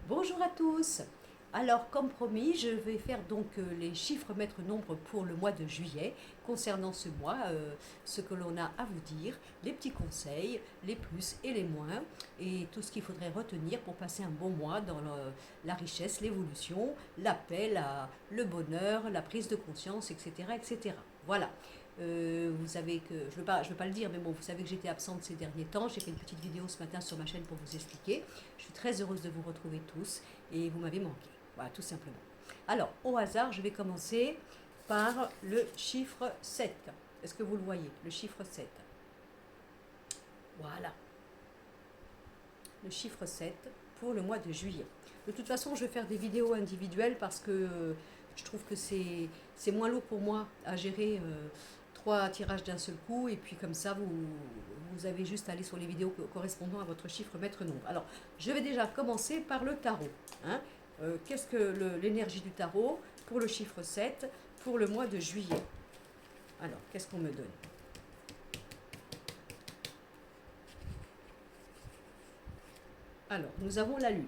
Bonjour à tous. Alors, comme promis, je vais faire donc les chiffres maîtres nombres pour le mois de juillet. Concernant ce mois, ce que l'on a à vous dire, les petits conseils, les plus et les moins, et tout ce qu'il faudrait retenir pour passer un bon mois dans la richesse, l'évolution, la paix, le bonheur, la prise de conscience, etc., etc. Voilà. Vous savez que, je veux pas le dire, mais bon, vous savez que j'étais absente ces derniers temps. J'ai fait une petite vidéo ce matin sur ma chaîne pour vous expliquer. Je suis très heureuse de vous retrouver tous et vous m'avez manqué. Voilà, tout simplement. Alors, au hasard, je vais commencer par le chiffre 7. Est-ce que vous le voyez, le chiffre 7? Voilà, le chiffre 7 pour le mois de juillet. De toute façon, je vais faire des vidéos individuelles parce que je trouve que c'est moins lourd pour moi à gérer trois tirages d'un seul coup. Et puis comme ça, vous avez juste à aller sur les vidéos correspondant à votre chiffre maître nombre. Alors, je vais déjà commencer par le tarot. Hein. Qu'est-ce que l'énergie du tarot pour le chiffre 7 pour le mois de juillet? Alors, qu'est-ce qu'on me donne? Alors, nous avons la lune.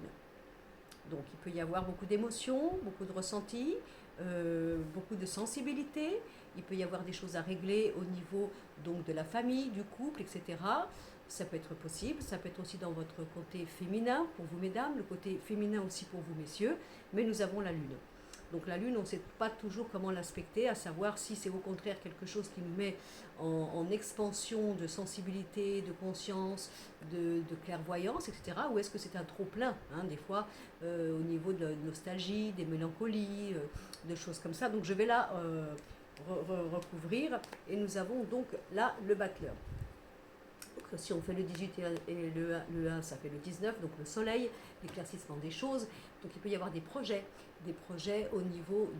Donc il peut y avoir beaucoup d'émotions, beaucoup de ressentis, beaucoup de sensibilité. Il peut y avoir des choses à régler au niveau donc de la famille, du couple, etc. Ça peut être possible. Ça peut être aussi dans votre côté féminin pour vous mesdames, le côté féminin aussi pour vous messieurs. Mais nous avons la lune. Donc la lune, on ne sait pas toujours comment l'aspecter, à savoir si c'est au contraire quelque chose qui nous met en expansion de sensibilité, de conscience, de clairvoyance, etc. Ou est-ce que c'est un trop-plein, hein, des fois, au niveau de la nostalgie, des mélancolies, de choses comme ça. Donc je vais là recouvrir. Et nous avons donc là le battleur. Donc, si on fait le 18 et le 1, ça fait le 19, donc le soleil, l'éclaircissement des choses. Donc il peut y avoir des projets au niveau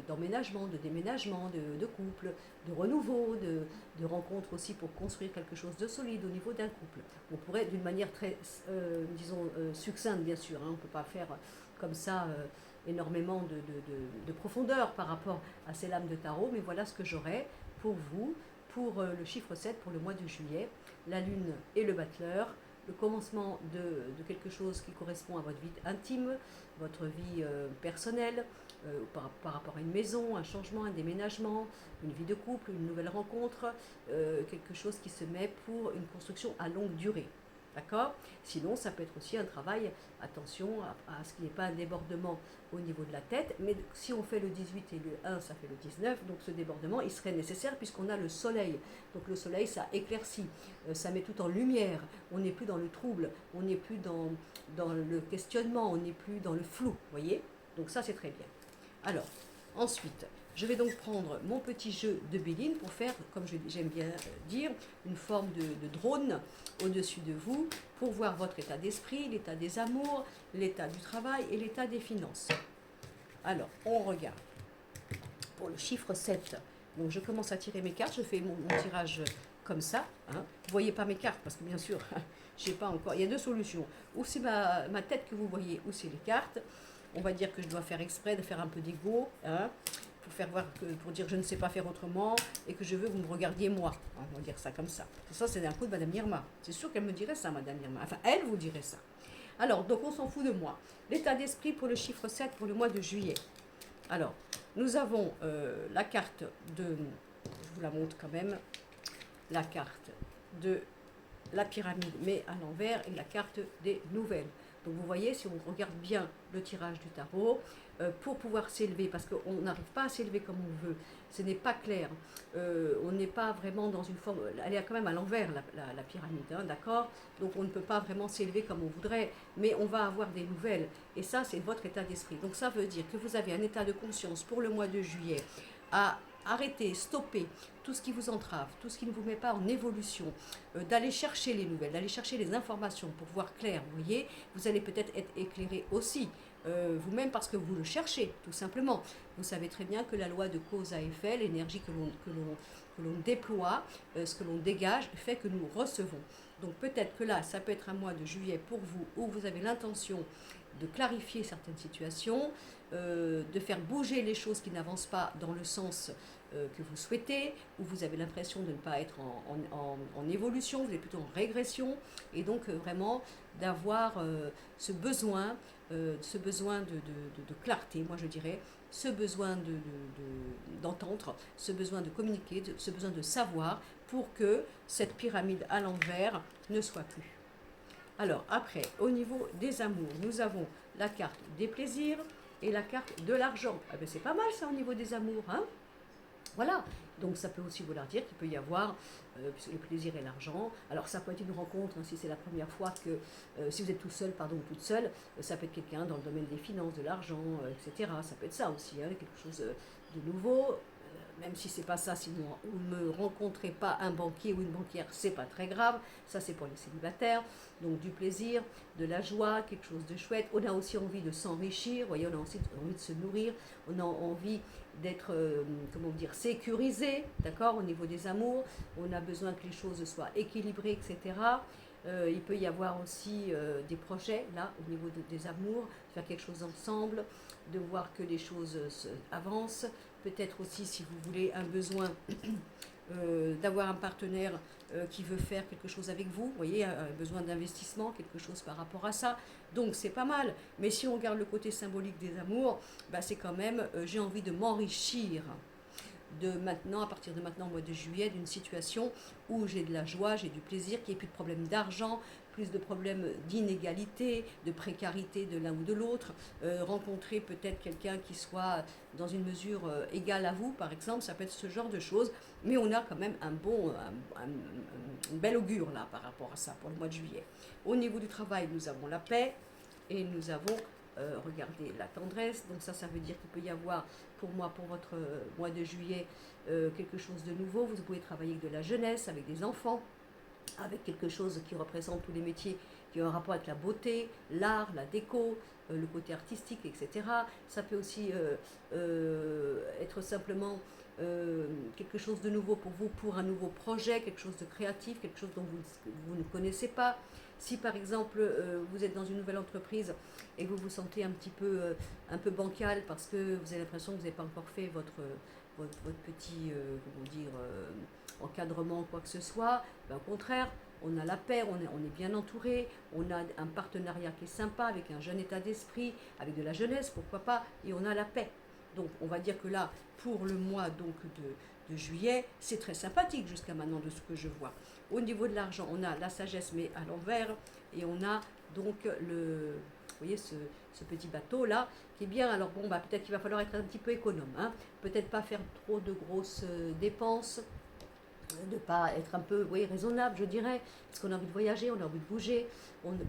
d'emménagement, de déménagement, de couple, de renouveau, de rencontres aussi pour construire quelque chose de solide au niveau d'un couple. On pourrait d'une manière très, disons, succincte bien sûr, hein, on ne peut pas faire comme ça énormément de profondeur par rapport à ces lames de tarot, mais voilà ce que j'aurais pour vous, pour le chiffre 7 pour le mois de juillet, la lune et le battleur, le commencement de quelque chose qui correspond à votre vie intime, votre vie personnelle, par rapport à une maison, un changement, un déménagement, une vie de couple, une nouvelle rencontre, quelque chose qui se met pour une construction à longue durée. D'accord? Sinon, ça peut être aussi un travail, attention à ce qu'il n'y ait pas un débordement au niveau de la tête, mais si on fait le 18 et le 1, ça fait le 19, donc ce débordement, il serait nécessaire puisqu'on a le soleil. Donc le soleil, ça éclaircit, ça met tout en lumière, on n'est plus dans le trouble, on n'est plus dans le questionnement, on n'est plus dans le flou, vous voyez? Donc ça, c'est très bien. Alors, ensuite, je vais donc prendre mon petit jeu de béline pour faire, comme j'aime bien dire, une forme de drone au-dessus de vous pour voir votre état d'esprit, l'état des amours, l'état du travail et l'état des finances. Alors, on regarde. Pour le chiffre 7, donc je commence à tirer mes cartes, je fais mon tirage comme ça. Hein. Vous ne voyez pas mes cartes parce que bien sûr, j'ai pas encore. Il y a deux solutions. Ou c'est ma tête que vous voyez, ou c'est les cartes. On va dire que je dois faire exprès de faire un peu d'ego, hein, pour faire voir pour dire je ne sais pas faire autrement et que je veux que vous me regardiez moi. On va dire ça comme ça. Ça, c'est un coup de Madame Irma. C'est sûr qu'elle me dirait ça, Madame Irma. Enfin, elle vous dirait ça. Alors, donc on s'en fout de moi. L'état d'esprit pour le chiffre 7 pour le mois de juillet. Alors, nous avons la carte de, je vous la montre quand même, la carte de la pyramide, mais à l'envers, et la carte des nouvelles. Donc vous voyez, si on regarde bien le tirage du tarot, pour pouvoir s'élever, parce qu'on n'arrive pas à s'élever comme on veut, ce n'est pas clair, on n'est pas vraiment dans une forme, elle est quand même à l'envers la pyramide, hein, d'accord? Donc on ne peut pas vraiment s'élever comme on voudrait, mais on va avoir des nouvelles, et ça c'est votre état d'esprit. Donc ça veut dire que vous avez un état de conscience pour le mois de juillet à arrêter, stopper tout ce qui vous entrave, tout ce qui ne vous met pas en évolution, d'aller chercher les nouvelles, d'aller chercher les informations pour voir clair, vous voyez, vous allez peut-être être éclairé aussi, vous-même parce que vous le cherchez, tout simplement. Vous savez très bien que la loi de cause à effet, l'énergie que l'on déploie, ce que l'on dégage, fait que nous recevons. Donc peut-être que là, ça peut être un mois de juillet pour vous, où vous avez l'intention de clarifier certaines situations, de faire bouger les choses qui n'avancent pas dans le sens que vous souhaitez, où vous avez l'impression de ne pas être en évolution, vous êtes plutôt en régression, et donc vraiment d'avoir ce besoin, de clarté, moi je dirais, ce besoin d'entendre, ce besoin de communiquer, ce besoin de savoir, pour que cette pyramide à l'envers ne soit plus. Alors après, au niveau des amours, nous avons la carte des plaisirs et la carte de l'argent. Ah ben c'est pas mal ça au niveau des amours, hein. Voilà, donc ça peut aussi vouloir dire qu'il peut y avoir, puisque le plaisir et l'argent, alors ça peut être une rencontre, hein, si c'est la première fois que, si vous êtes tout seul, pardon, toute seule, ça peut être quelqu'un dans le domaine des finances, de l'argent, etc. Ça peut être ça aussi, hein, quelque chose de nouveau. Même si c'est pas ça, si vous ne rencontrez pas un banquier ou une banquière, c'est pas très grave. Ça, c'est pour les célibataires. Donc du plaisir, de la joie, quelque chose de chouette. On a aussi envie de s'enrichir. Vous voyez, on a aussi envie de se nourrir. On a envie d'être, comment dire, sécurisé, d'accord, au niveau des amours. On a besoin que les choses soient équilibrées, etc. Il peut y avoir aussi des projets, là, au niveau des amours, de faire quelque chose ensemble, de voir que les choses avancent. Peut-être aussi, si vous voulez, un besoin d'avoir un partenaire qui veut faire quelque chose avec vous, voyez, un besoin d'investissement, quelque chose par rapport à ça. Donc c'est pas mal. Mais si on regarde le côté symbolique des amours, bah, c'est quand même, j'ai envie de m'enrichir de maintenant, à partir de maintenant, au mois de juillet, d'une situation où j'ai de la joie, j'ai du plaisir, qu'il n'y ait plus de problème d'argent, plus de problèmes d'inégalité, de précarité de l'un ou de l'autre, rencontrer peut-être quelqu'un qui soit dans une mesure égale à vous, par exemple, ça peut être ce genre de choses, mais on a quand même un bel augure là par rapport à ça pour le mois de juillet. Au niveau du travail, nous avons la paix et nous avons regardez la tendresse, donc ça veut dire qu'il peut y avoir pour moi, pour votre mois de juillet, quelque chose de nouveau. Vous pouvez travailler avec de la jeunesse, avec des enfants, avec quelque chose qui représente tous les métiers qui ont un rapport avec la beauté, l'art, la déco, le côté artistique, etc. Ça peut aussi être simplement quelque chose de nouveau pour vous, pour un nouveau projet, quelque chose de créatif, quelque chose dont vous ne connaissez pas. Si par exemple vous êtes dans une nouvelle entreprise et que vous vous sentez un peu bancal parce que vous avez l'impression que vous n'avez pas encore fait votre petit comment dire, encadrement, quoi que ce soit, ben, au contraire, on a la paix, on est bien entouré, on a un partenariat qui est sympa avec un jeune état d'esprit, avec de la jeunesse, pourquoi pas, et on a la paix. Donc on va dire que là, pour le mois donc de juillet, c'est très sympathique jusqu'à maintenant de ce que je vois. Au niveau de l'argent, on a la sagesse mais à l'envers, et on a donc vous voyez ce petit bateau là, qui est bien. Alors bon, bah, peut-être qu'il va falloir être un petit peu économe, hein. Peut-être pas faire trop de grosses dépenses, de ne pas être un peu, oui, raisonnable, je dirais, parce qu'on a envie de voyager, on a envie de bouger.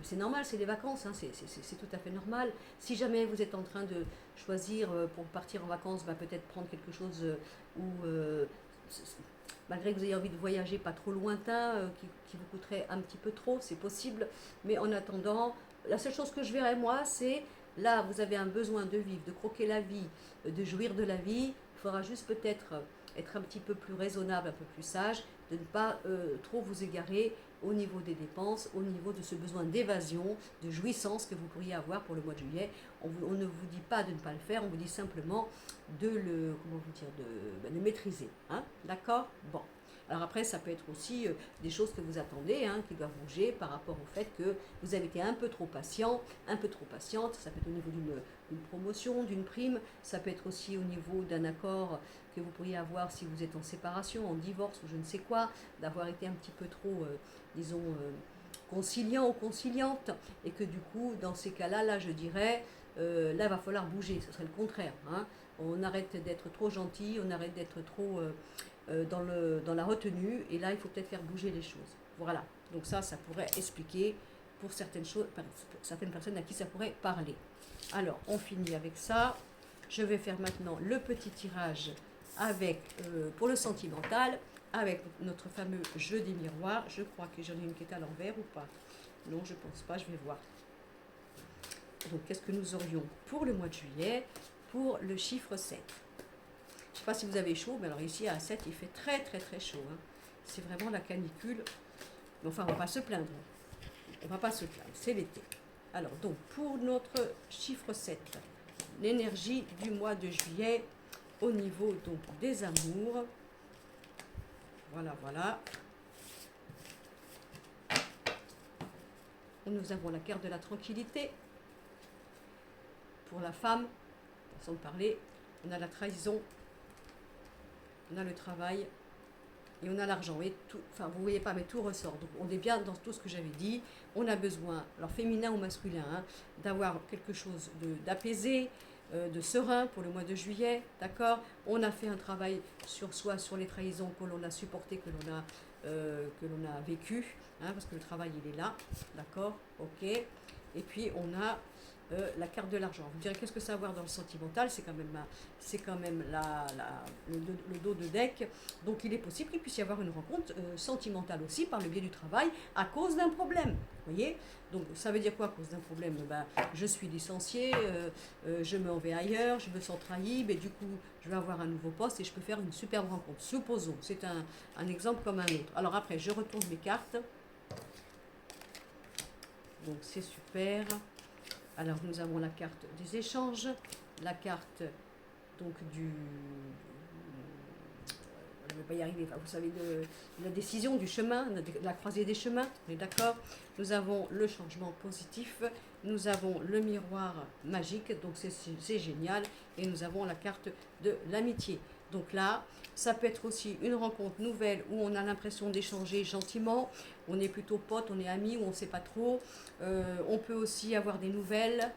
C'est normal, c'est les vacances, hein, c'est tout à fait normal. Si jamais vous êtes en train de choisir pour partir en vacances, bah, peut-être prendre quelque chose où, malgré que vous ayez envie de voyager pas trop lointain, qui vous coûterait un petit peu trop, c'est possible. Mais en attendant, la seule chose que je verrais, moi, c'est là, vous avez un besoin de vivre, de croquer la vie, de jouir de la vie. Il faudra juste peut-être être un petit peu plus raisonnable, un peu plus sage, de ne pas trop vous égarer au niveau des dépenses, au niveau de ce besoin d'évasion, de jouissance que vous pourriez avoir pour le mois de juillet. On ne vous dit pas de ne pas le faire, on vous dit simplement de le, comment vous dire, de maîtriser. Hein, d'accord? Bon. Alors après, ça peut être aussi des choses que vous attendez, hein, qui doivent bouger par rapport au fait que vous avez été un peu trop patient, un peu trop patiente. Ça peut être au niveau d'une promotion, d'une prime. Ça peut être aussi au niveau d'un accord que vous pourriez avoir si vous êtes en séparation, en divorce ou je ne sais quoi, d'avoir été un petit peu trop, disons, conciliant ou conciliante. Et que du coup, dans ces cas-là, là, je dirais, là, il va falloir bouger. Ce serait le contraire. Hein. On arrête d'être trop gentil, on arrête d'être trop dans la retenue, et là il faut peut-être faire bouger les choses. Voilà, donc ça pourrait expliquer pour certaines choses, pour certaines personnes à qui ça pourrait parler. Alors on finit avec ça. Je vais faire maintenant le petit tirage avec pour le sentimental, avec notre fameux jeu des miroirs. Je crois que j'en ai une qui est à l'envers ou pas. Non, je pense pas, je vais voir. Donc qu'est-ce que nous aurions pour le mois de juillet, pour le chiffre 7? Je ne sais pas si vous avez chaud, mais alors ici à 7, il fait très très très chaud. Hein. C'est vraiment la canicule. Mais enfin, on ne va pas se plaindre. On ne va pas se plaindre, c'est l'été. Alors, donc, pour notre chiffre 7, l'énergie du mois de juillet au niveau donc des amours. Voilà, voilà. Et nous avons la carte de la tranquillité. Pour la femme, façon de parler, on a la trahison, on a le travail et on a l'argent. Et tout, enfin, vous voyez pas, mais tout ressort. Donc, on est bien dans tout ce que j'avais dit. On a besoin, alors féminin ou masculin, hein, d'avoir quelque chose d'apaisé, de serein pour le mois de juillet, d'accord. On a fait un travail sur soi, sur les trahisons que l'on a supportées, que l'on a vécues, hein, parce que le travail, il est là, d'accord, ok. Et puis, on a la carte de l'argent. Vous direz, qu'est-ce que ça a à voir dans le sentimental? C'est quand même le dos de deck. Donc, il est possible qu'il puisse y avoir une rencontre sentimentale aussi par le biais du travail à cause d'un problème. Vous voyez? Donc, ça veut dire quoi à cause d'un problème? Ben, je suis licencié, je m'en vais ailleurs, je me sens trahi, mais du coup, je vais avoir un nouveau poste et je peux faire une superbe rencontre. Supposons, c'est un exemple comme un autre. Alors après, je retourne mes cartes. Donc, c'est super. Alors, nous avons la carte des échanges, la carte donc je ne vais pas y arriver, enfin, vous savez, de la décision, du chemin, de la croisée des chemins, on est d'accord. Nous avons le changement positif, nous avons le miroir magique, donc c'est génial, et nous avons la carte de l'amitié. Donc là, ça peut être aussi une rencontre nouvelle où on a l'impression d'échanger gentiment, on est plutôt potes, on est amis, ou on ne sait pas trop. On peut aussi avoir des nouvelles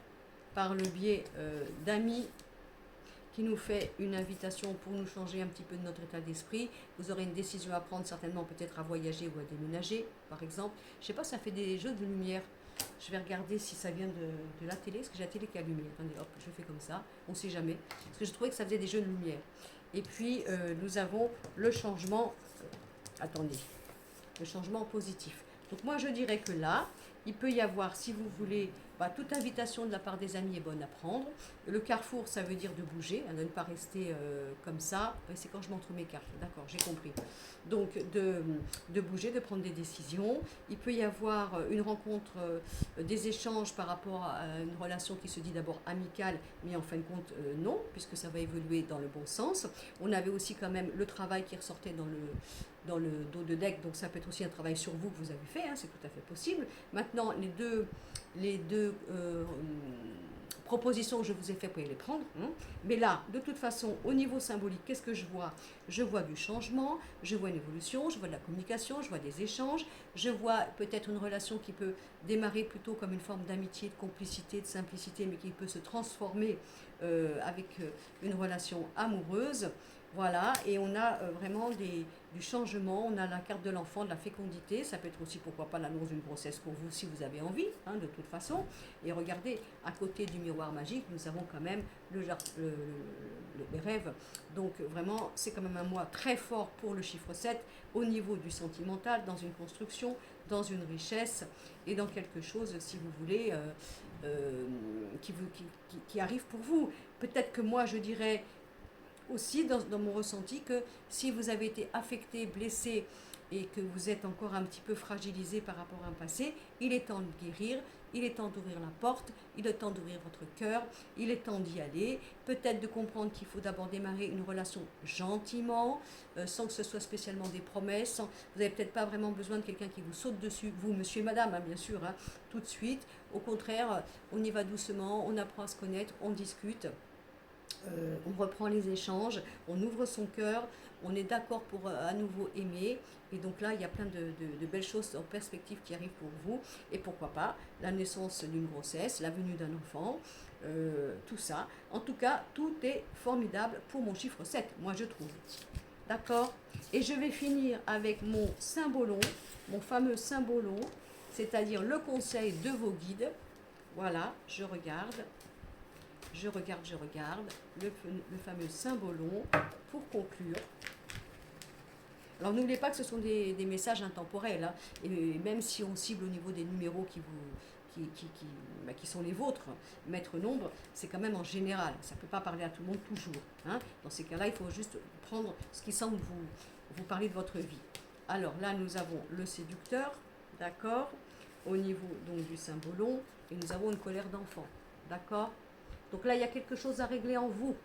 par le biais d'amis qui nous fait une invitation pour nous changer un petit peu de notre état d'esprit. Vous aurez une décision à prendre, certainement peut-être à voyager ou à déménager, par exemple. Je ne sais pas, ça fait des jeux de lumière. Je vais regarder si ça vient de la télé, parce que j'ai la télé qui est allumée. Attendez, hop, je fais comme ça, on ne sait jamais. Parce que je trouvais que ça faisait des jeux de lumière. Et puis, nous avons le changement, attendez, le changement positif. Donc moi, je dirais que là, il peut y avoir, si vous voulez, toute invitation de la part des amis est bonne à prendre. Le carrefour, ça veut dire de bouger, de ne pas rester comme ça. C'est quand je montre mes cartes, d'accord, j'ai compris. Donc, de bouger, de prendre des décisions. Il peut y avoir une rencontre, des échanges par rapport à une relation qui se dit d'abord amicale, mais en fin de compte, non, puisque ça va évoluer dans le bon sens. On avait aussi quand même le travail qui ressortait dans le dos de deck, donc ça peut être aussi un travail sur vous que vous avez fait, hein, c'est tout à fait possible. Maintenant, les deux propositions que je vous ai fait, vous pouvez les prendre. Hein. Mais là, de toute façon, au niveau symbolique, qu'est-ce que je vois? Je vois du changement, je vois une évolution, je vois de la communication, je vois des échanges, je vois peut-être une relation qui peut démarrer plutôt comme une forme d'amitié, de complicité, de simplicité, mais qui peut se transformer avec une relation amoureuse. Voilà, et on a vraiment du changement, on a la carte de l'enfant, de la fécondité, ça peut être aussi pourquoi pas l'annonce d'une grossesse pour vous si vous avez envie, hein, de toute façon. Et regardez, à côté du miroir magique, nous avons quand même les rêves. Donc vraiment, c'est quand même un mois très fort pour le chiffre 7 au niveau du sentimental, dans une construction, dans une richesse et dans quelque chose, si vous voulez, qui arrive pour vous. Peut-être que moi, je dirais aussi dans mon ressenti que si vous avez été affecté, blessé et que vous êtes encore un petit peu fragilisé par rapport à un passé, il est temps de guérir, il est temps d'ouvrir la porte, il est temps d'ouvrir votre cœur, il est temps d'y aller, peut-être de comprendre qu'il faut d'abord démarrer une relation gentiment, sans que ce soit spécialement des promesses, vous n'avez peut-être pas vraiment besoin de quelqu'un qui vous saute dessus, vous monsieur et madame, hein, bien sûr, hein, tout de suite, au contraire, on y va doucement, on apprend à se connaître, on discute. On reprend les échanges, on ouvre son cœur, on est d'accord pour à nouveau aimer. Et donc là, il y a plein de belles choses en perspective qui arrivent pour vous. Et pourquoi pas la naissance d'une grossesse, la venue d'un enfant, tout ça. En tout cas, tout est formidable pour mon chiffre 7, moi je trouve. D'accord? Et je vais finir avec mon symbolon, mon fameux symbolon, c'est-à-dire le conseil de vos guides. Voilà, je regarde, le fameux symbolon pour conclure. Alors n'oubliez pas que ce sont des messages intemporels, hein, et même si on cible au niveau des numéros qui sont les vôtres, maître nombre, c'est quand même en général, ça ne peut pas parler à tout le monde toujours. Hein. Dans ces cas-là, il faut juste prendre ce qui semble vous parler de votre vie. Alors là, nous avons le séducteur, d'accord. au niveau donc du symbolon, et nous avons une colère d'enfant. D'accord? Donc là, il y a quelque chose à régler en vous,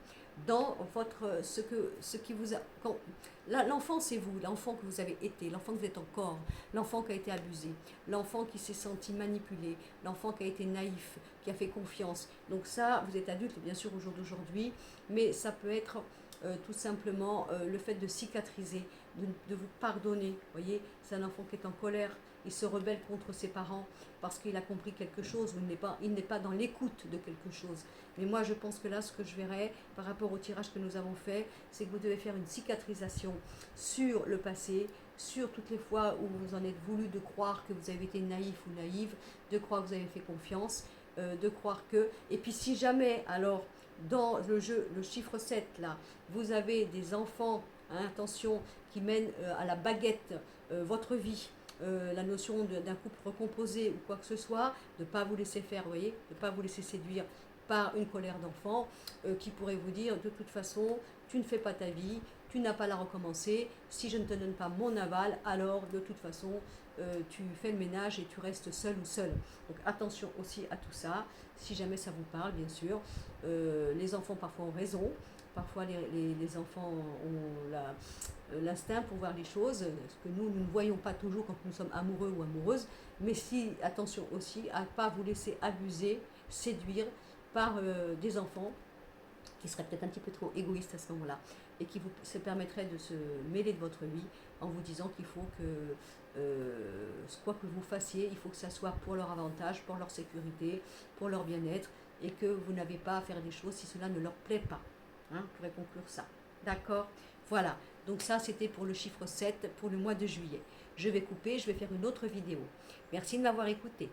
dans votre ce qui vous a. L'enfant, c'est vous, l'enfant que vous avez été, l'enfant que vous êtes encore, l'enfant qui a été abusé, l'enfant qui s'est senti manipulé, l'enfant qui a été naïf, qui a fait confiance. Donc ça, vous êtes adulte, bien sûr, au jour d'aujourd'hui, mais ça peut être tout simplement le fait de cicatriser, de vous pardonner. Vous voyez, c'est un enfant qui est en colère, il se rebelle contre ses parents parce qu'il a compris quelque chose, ou il n'est pas dans l'écoute de quelque chose. Mais moi, je pense que là, ce que je verrais par rapport au tirage que nous avons fait, c'est que vous devez faire une cicatrisation sur le passé, sur toutes les fois où vous en êtes voulu de croire que vous avez été naïf ou naïve, de croire que vous avez fait confiance, de croire que... Et puis si jamais, alors, dans le jeu, le chiffre 7, là, vous avez des enfants, hein, attention, qui mènent à la baguette votre vie, la notion d'un couple recomposé ou quoi que ce soit, de ne pas vous laisser faire, vous voyez, de ne pas vous laisser séduire par une colère d'enfant qui pourrait vous dire de toute façon, tu ne fais pas ta vie, tu n'as pas à la recommencer, si je ne te donne pas mon aval, alors de toute façon, tu fais le ménage et tu restes seul ou seul. Donc attention aussi à tout ça, si jamais ça vous parle, bien sûr. Les enfants parfois ont raison, parfois les enfants ont l'instinct pour voir les choses, ce que nous ne voyons pas toujours quand nous sommes amoureux ou amoureuses, mais si, attention aussi à ne pas vous laisser abuser, séduire par des enfants qui seraient peut-être un petit peu trop égoïstes à ce moment-là, et qui vous se permettraient de se mêler de votre vie en vous disant qu'il faut que, quoi que vous fassiez, il faut que ça soit pour leur avantage, pour leur sécurité, pour leur bien-être, et que vous n'avez pas à faire des choses si cela ne leur plaît pas. Hein, on pourrait conclure ça. D'accord? Voilà. Donc ça, c'était pour le chiffre 7, pour le mois de juillet. Je vais couper, je vais faire une autre vidéo. Merci de m'avoir écouté.